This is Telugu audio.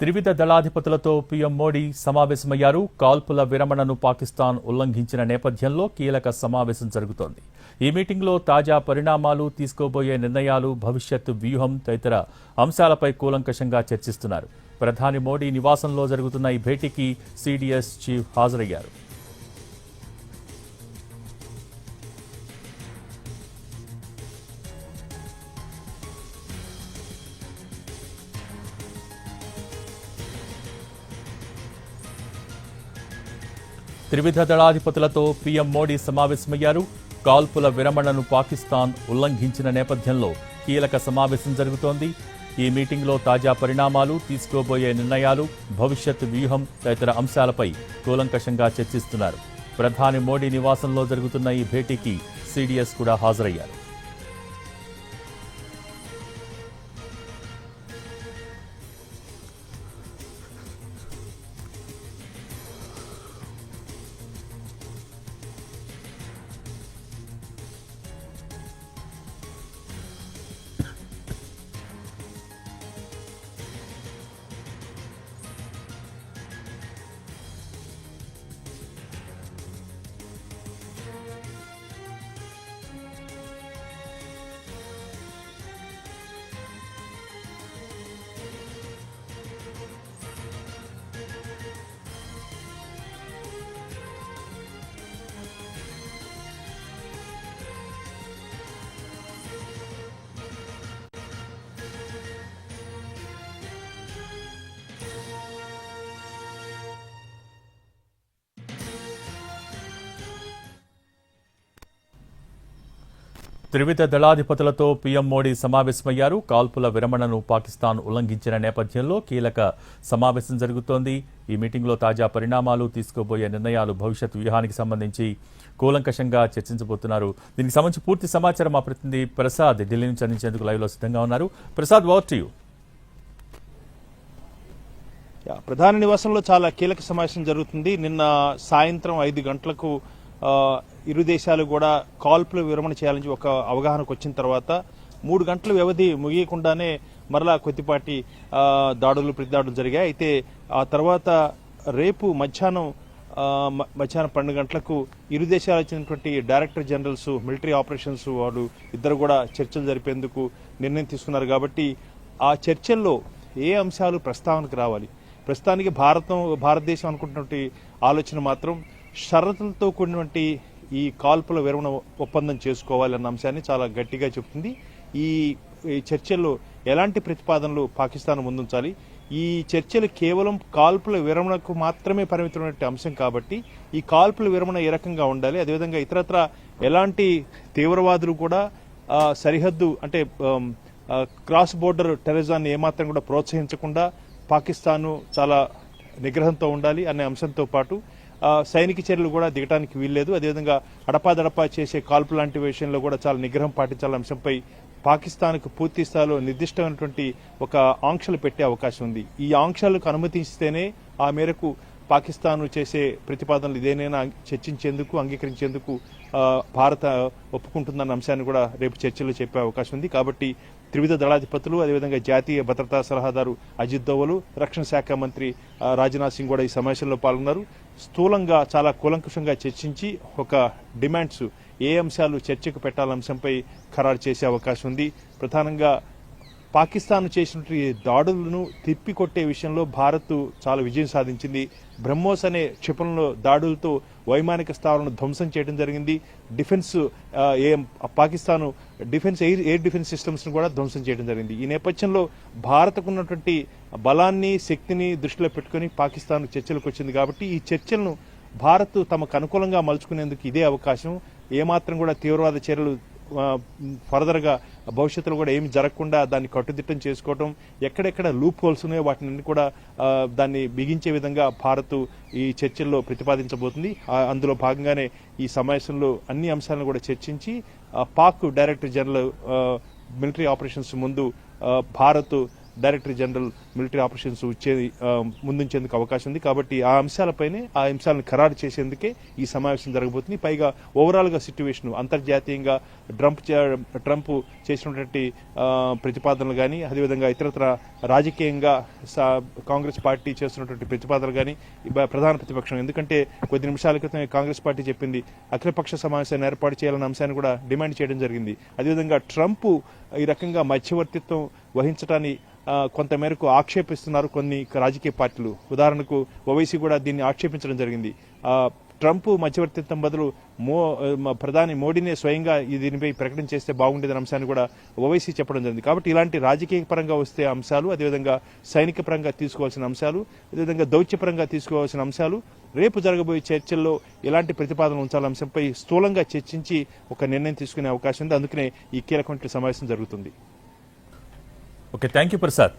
త్రివిధ దళాధిపతులతో పీఎం మోడీ సమావేశమయ్యారు. కాల్పుల విరమణను పాకిస్తాన్ ఉల్లంఘించిన నేపథ్యంలో కీలక సమావేశం జరుగుతోంది. ఈ మీటింగ్లో తాజా పరిణామాలు, తీసుకోబోయే నిర్ణయాలు, భవిష్యత్తు వ్యూహం తదితర అంశాలపై కూలంకషంగా చర్చిస్తున్నారు. ప్రధాని మోడీ నివాసంలో జరుగుతున్న ఈ భేటీకి సీడీఎస్ చీఫ్ హాజరయ్యారు. త్రివిధ దళాధిపతులతో పీఎం మోడీ సమావేశమయ్యారు. కాల్పుల విరమణను పాకిస్తాన్ ఉల్లంఘించిన నేపథ్యంలో కీలక సమావేశం జరుగుతోంది. ఈ మీటింగ్లో తాజా పరిణామాలు, తీసుకోబోయే నిర్ణయాలు, భవిష్యత్తు వ్యూహం తదితర అంశాలపై కూలంకషంగా చర్చిస్తున్నారు. ప్రధాని మోడీ నివాసంలో జరుగుతున్న ఈ భేటీకి సీడీఎస్ కూడా హాజరయ్యారు. త్రివిధ దళాధిపతులతో పీఎం మోడీ సమావేశమయ్యారు. కాల్పుల విరమణను పాకిస్తాన్ ఉల్లంఘించిన నేపథ్యంలో కీలక సమావేశం జరుగుతోంది. ఈ మీటింగ్లో తాజా పరిణామాలు, తీసుకోబోయే నిర్ణయాలు, భవిష్యత్ వ్యూహానికి సంబంధించి కూలంకషంగా చర్చించబోతున్నారు. దీనికి సంబంధించి పూర్తి సమాచారం మా ప్రతినిధి ప్రసాద్ ఢిల్లీ నుంచి అందించేందుకు లైవ్లో సిద్ధంగా ఉన్నారు. Prasad, over to you. ప్రధాని నివాసంలో చాలా కీలక సమావేశం జరుగుతుంది. నిన్న సాయంత్రం 5 గంటలకు ఇరు దేశాలు కూడా కాల్పుల విరమణ చేయాలని ఒక అవగాహనకు వచ్చిన తర్వాత 3 గంటల వ్యవధి ముగియకుండానే మరలా కొద్దిపాటి దాడులు, ప్రతిదాడులు జరిగాయి. అయితే ఆ తర్వాత రేపు మధ్యాహ్నం 12 గంటలకు ఇరు దేశాలు వచ్చినటువంటి డైరెక్టర్ జనరల్స్, మిలిటరీ ఆపరేషన్స్ వాళ్ళు ఇద్దరు కూడా చర్చలు జరిపేందుకు నిర్ణయం తీసుకున్నారు. కాబట్టి ఆ చర్చల్లో ఏ అంశాలు ప్రస్తావనకు రావాలి? ప్రస్తుతానికి భారతదేశం అనుకుంటున్నటువంటి ఆలోచన మాత్రం షరతులతో కూడినటువంటి ఈ కాల్పుల విరమణ ఒప్పందం చేసుకోవాలన్న అంశాన్ని చాలా గట్టిగా చెబుతుంది. ఈ చర్చల్లో ఎలాంటి ప్రతిపాదనలు పాకిస్తాన్ ముందుంచాలి? ఈ చర్చలు కేవలం కాల్పుల విరమణకు మాత్రమే పరిమితమైనటువంటి అంశం కాబట్టి ఈ కాల్పుల విరమణ ఏ రకంగా ఉండాలి? అదేవిధంగా ఇతరత్ర ఎలాంటి తీవ్రవాదులు కూడా సరిహద్దు అంటే క్రాస్ బోర్డర్ టెర్రరిజాన్ని ఏమాత్రం కూడా ప్రోత్సహించకుండా పాకిస్తాన్ చాలా నిగ్రహంతో ఉండాలి అనే అంశంతో పాటు సైనిక చర్యలు కూడా దిగడానికి వీల్లేదు. అదేవిధంగా అడపాదడపా చేసే కాల్పు లాంటి విషయంలో కూడా చాలా నిగ్రహం పాటించాలనే అంశంపై పాకిస్తాన్కు పూర్తి స్థాయిలో నిర్దిష్టమైనటువంటి ఒక ఆంక్షలు పెట్టే అవకాశం ఉంది. ఈ ఆంక్షలకు అనుమతిస్తేనే ఆ మేరకు పాకిస్తాన్ చేసే ప్రతిపాదనలు ఇదేనైనా చర్చించేందుకు, అంగీకరించేందుకు భారత ఒప్పుకుంటుందన్న అంశాన్ని కూడా రేపు చర్చలో చెప్పే అవకాశం ఉంది. కాబట్టి త్రివిధ దళాధిపతులు, అదేవిధంగా జాతీయ భద్రతా సలహాదారు అజిత్ దోవల్, రక్షణ శాఖ మంత్రి రాజ్నాథ్ సింగ్ కూడా ఈ సమావేశంలో పాల్గొన్నారు. స్థూలంగా చాలా కూలంకషంగా చర్చించి ఒక డిమాండ్స్, ఏ అంశాలు చర్చకు పెట్టాలన్న అంశంపై ఖరారు చేసే అవకాశం ఉంది. ప్రధానంగా పాకిస్తాన్ చేసినటువంటి దాడులను తిప్పికొట్టే విషయంలో భారత్ చాలా విజయం సాధించింది. బ్రహ్మోస్ అనే క్షిపణిలో దాడులతో వైమానిక స్థావరాలను ధ్వంసం చేయడం జరిగింది. Defence Pakistan air defence systems ను కూడా ధ్వంసం చేయడం జరిగింది. ఈ నేపథ్యంలో భారత్కు ఉన్నటువంటి బలాన్ని, శక్తిని దృష్టిలో పెట్టుకుని పాకిస్తాన్ చర్చలకు వచ్చింది. కాబట్టి ఈ చర్చలను భారత్ తమకు అనుకూలంగా మలుచుకునేందుకు ఇదే అవకాశం. ఏమాత్రం కూడా తీవ్రవాద చర్యలు ఫర్దర్ గా భవిష్యత్తులో కూడా ఏమి జరగకుండా దాన్ని కట్టుదిట్టం చేసుకోవడం, ఎక్కడెక్కడ లూప్ హోల్స్ ఉన్నాయో వాటిని కూడా దాన్ని బిగించే విధంగా భారత్ ఈ చర్చల్లో ప్రతిపాదించబోతుంది. అందులో భాగంగానే ఈ సమావేశంలో అన్ని అంశాలను కూడా చర్చించి Pak director general military operations ముందు Bharat director general military operations ముందుంచేందుకు అవకాశం ఉంది. కాబట్టి ఆ అంశాలను ఖరారు చేసేందుకే ఈ సమావేశం జరగబోతుంది. పైగా ఓవరాల్ గా సిట్యువేషన్ అంతర్జాతీయంగా ట్రంప్ చేసినటువంటి ప్రతిపాదనలు కానీ, అదేవిధంగా ఇతరత్ర రాజకీయంగా కాంగ్రెస్ పార్టీ చేస్తున్నటువంటి ప్రతిపాదనలు కానీ ప్రధాన ప్రతిపక్షం, ఎందుకంటే కొద్ది నిమిషాల క్రితం కాంగ్రెస్ పార్టీ చెప్పింది అఖిలపక్ష సమావేశాన్ని ఏర్పాటు చేయాలన్న అంశాన్ని కూడా డిమాండ్ చేయడం జరిగింది. అదేవిధంగా ట్రంప్ ఈ రకంగా మధ్యవర్తిత్వం వహించడాన్ని కొంతమేరకు ఆక్షేపిస్తున్నారు కొన్ని రాజకీయ పార్టీలు. ఉదాహరణకు ఓవైసీ కూడా దీన్ని ఆక్షేపించడం జరిగింది. ట్రంప్ మధ్యవర్తిత్వం బదులు ప్రధాని మోడీనే స్వయంగా దీనిపై ప్రకటన చేస్తే బాగుండేదన్న అంశాన్ని కూడా ఓవైసీ చెప్పడం జరిగింది. కాబట్టి ఇలాంటి రాజకీయ పరంగా వస్తే అంశాలు, అదేవిధంగా సైనిక పరంగా తీసుకోవాల్సిన అంశాలు, అదేవిధంగా దౌత్యపరంగా తీసుకోవాల్సిన అంశాలు రేపు జరగబోయే చర్చల్లో ఎలాంటి ప్రతిపాదనలు ఉంచాలన్న అంశంపై స్థూలంగా చర్చించి ఒక నిర్ణయం తీసుకునే అవకాశం ఉంది. అందుకనే ఈ కీలకమైన సమావేశం జరుగుతుంది. Okay, thank you Prasad.